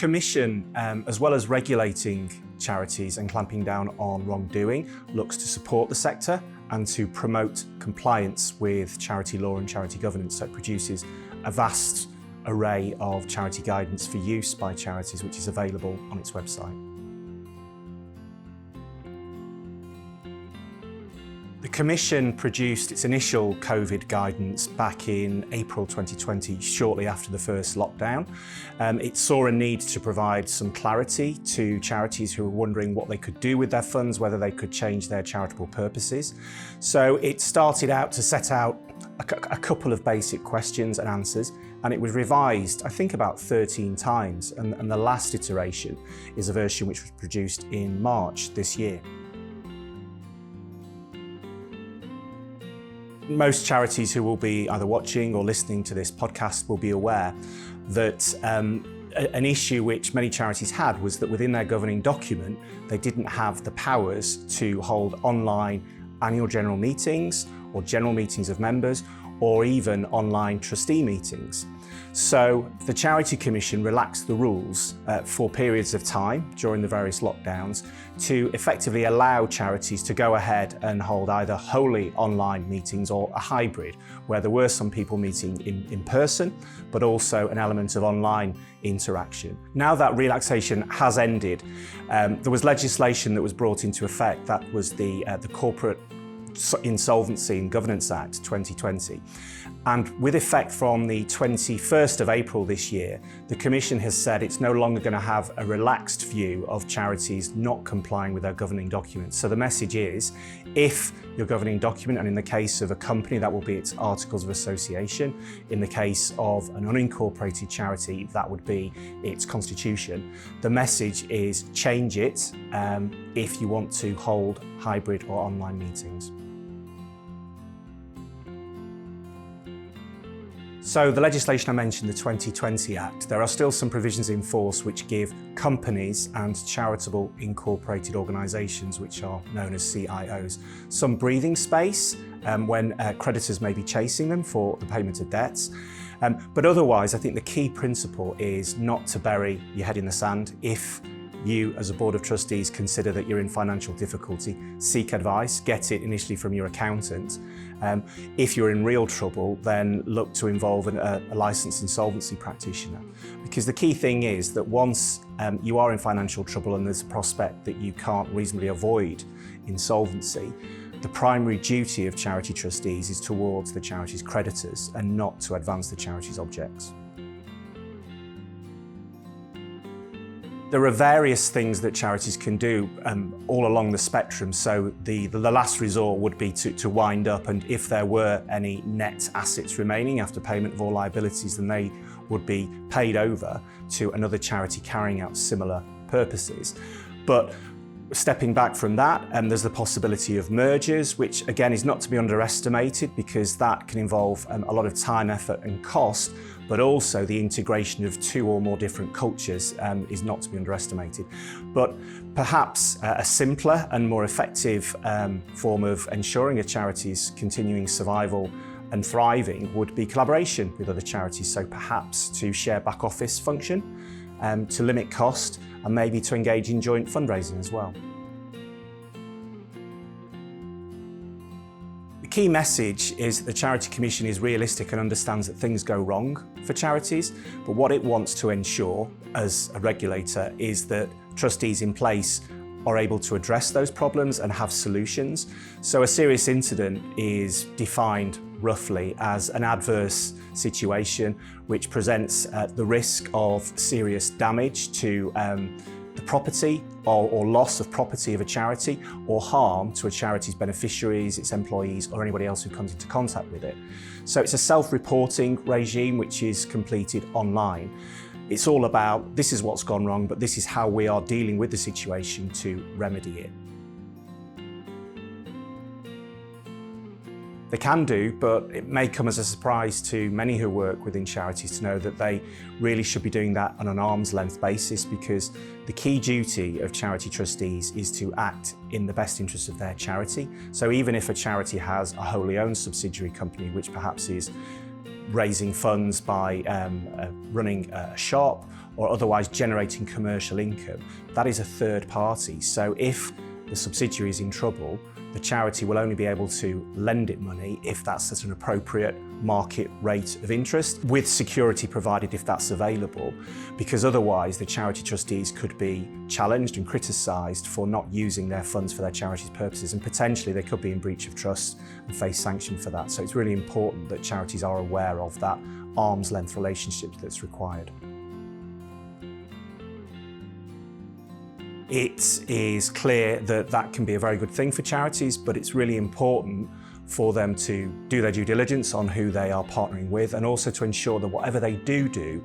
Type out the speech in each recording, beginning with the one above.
Commission, as well as regulating charities and clamping down on wrongdoing, looks to support the sector and to promote compliance with charity law and charity governance. So it produces a vast array of charity guidance for use by charities, which is available on its website. The Commission produced its initial COVID guidance back in April 2020, shortly after the first lockdown. It saw a need to provide some clarity to charities who were wondering what they could do with their funds, whether they could change their charitable purposes. So it started out to set out a couple of basic questions and answers, and it was revised, I think, about 13 times. And the last iteration is a version which was produced in March this year. Most charities who will be either watching or listening to this podcast will be aware that an issue which many charities had was that within their governing document, they didn't have the powers to hold online annual general meetings or general meetings of members, or even online trustee meetings. So the Charity Commission relaxed the rules for periods of time during the various lockdowns to effectively allow charities to go ahead and hold either wholly online meetings or a hybrid, where there were some people meeting in person, but also an element of online interaction. Now that relaxation has ended, there was legislation that was brought into effect. That was the Corporate Insolvency and Governance Act 2020. And with effect from the 21st of April this year, the Commission has said it's no longer going to have a relaxed view of charities not complying with their governing documents. So the message is, if your governing document, and in the case of a company, that will be its Articles of Association. In the case of an unincorporated charity, that would be its constitution. The message is change it if you want to hold hybrid or online meetings. So the legislation I mentioned, the 2020 Act, there are still some provisions in force which give companies and charitable incorporated organisations, which are known as CIOs, some breathing space when creditors may be chasing them for the payment of debts. But otherwise, I think the key principle is not to bury your head in the sand. If you, as a Board of Trustees, consider that you're in financial difficulty, seek advice, get it initially from your accountant. If you're in real trouble, then look to involve a licensed insolvency practitioner. Because the key thing is that once you are in financial trouble and there's a prospect that you can't reasonably avoid insolvency, the primary duty of charity trustees is towards the charity's creditors and not to advance the charity's objects. There are various things that charities can do all along the spectrum. So the last resort would be to wind up, and if there were any net assets remaining after payment of all liabilities, then they would be paid over to another charity carrying out similar purposes. But stepping back from that, there's the possibility of mergers, which again is not to be underestimated, because that can involve a lot of time, effort and cost, but also the integration of two or more different cultures is not to be underestimated. But perhaps a simpler and more effective form of ensuring a charity's continuing survival and thriving would be collaboration with other charities. So perhaps to share back office function, to limit cost, and maybe to engage in joint fundraising as well. The key message is that the Charity Commission is realistic and understands that things go wrong for charities, but what it wants to ensure as a regulator is that trustees in place are able to address those problems and have solutions. So a serious incident is defined roughly as an adverse situation which presents the risk of serious damage to the property or loss of property of a charity, or harm to a charity's beneficiaries, its employees, or anybody else who comes into contact with it. So it's a self-reporting regime which is completed online. It's all about, this is what's gone wrong, but this is how we are dealing with the situation to remedy it. They can do, but it may come as a surprise to many who work within charities to know that they really should be doing that on an arm's length basis, because the key duty of charity trustees is to act in the best interest of their charity. So even if a charity has a wholly owned subsidiary company which perhaps is raising funds by running a shop or otherwise generating commercial income, that is a third party. So if the subsidiary is in trouble, the charity will only be able to lend it money if that's at an appropriate market rate of interest, with security provided if that's available, because otherwise the charity trustees could be challenged and criticised for not using their funds for their charity's purposes, and potentially they could be in breach of trust and face sanction for that. So it's really important that charities are aware of that arm's length relationship that's required. It is clear that that can be a very good thing for charities, but it's really important for them to do their due diligence on who they are partnering with, and also to ensure that whatever they do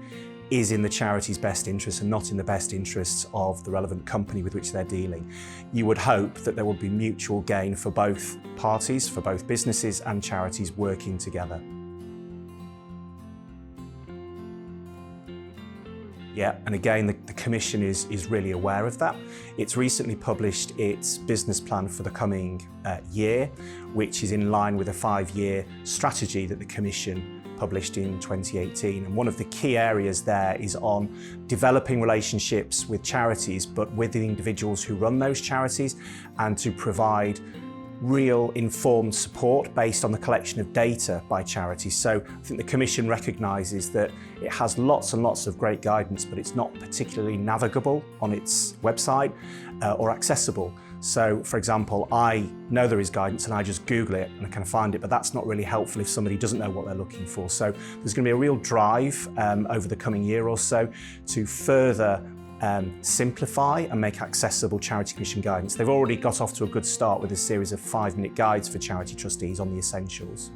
is in the charity's best interests and not in the best interests of the relevant company with which they're dealing. You would hope that there would be mutual gain for both parties, for both businesses and charities working together. Yeah, and again, the Commission is really aware of that. It's recently published its business plan for the coming year, which is in line with a 5-year strategy that the Commission published in 2018. And one of the key areas there is on developing relationships with charities, but with the individuals who run those charities, and to provide real informed support based on the collection of data by charities. So I think the Commission recognises that it has lots and lots of great guidance, but it's not particularly navigable on its website or accessible. So, for example, I know there is guidance and I just Google it and I can find it, but that's not really helpful if somebody doesn't know what they're looking for. So there's going to be a real drive over the coming year or so to further simplify and make accessible Charity Commission guidance. They've already got off to a good start with a series of 5-minute guides for charity trustees on the essentials.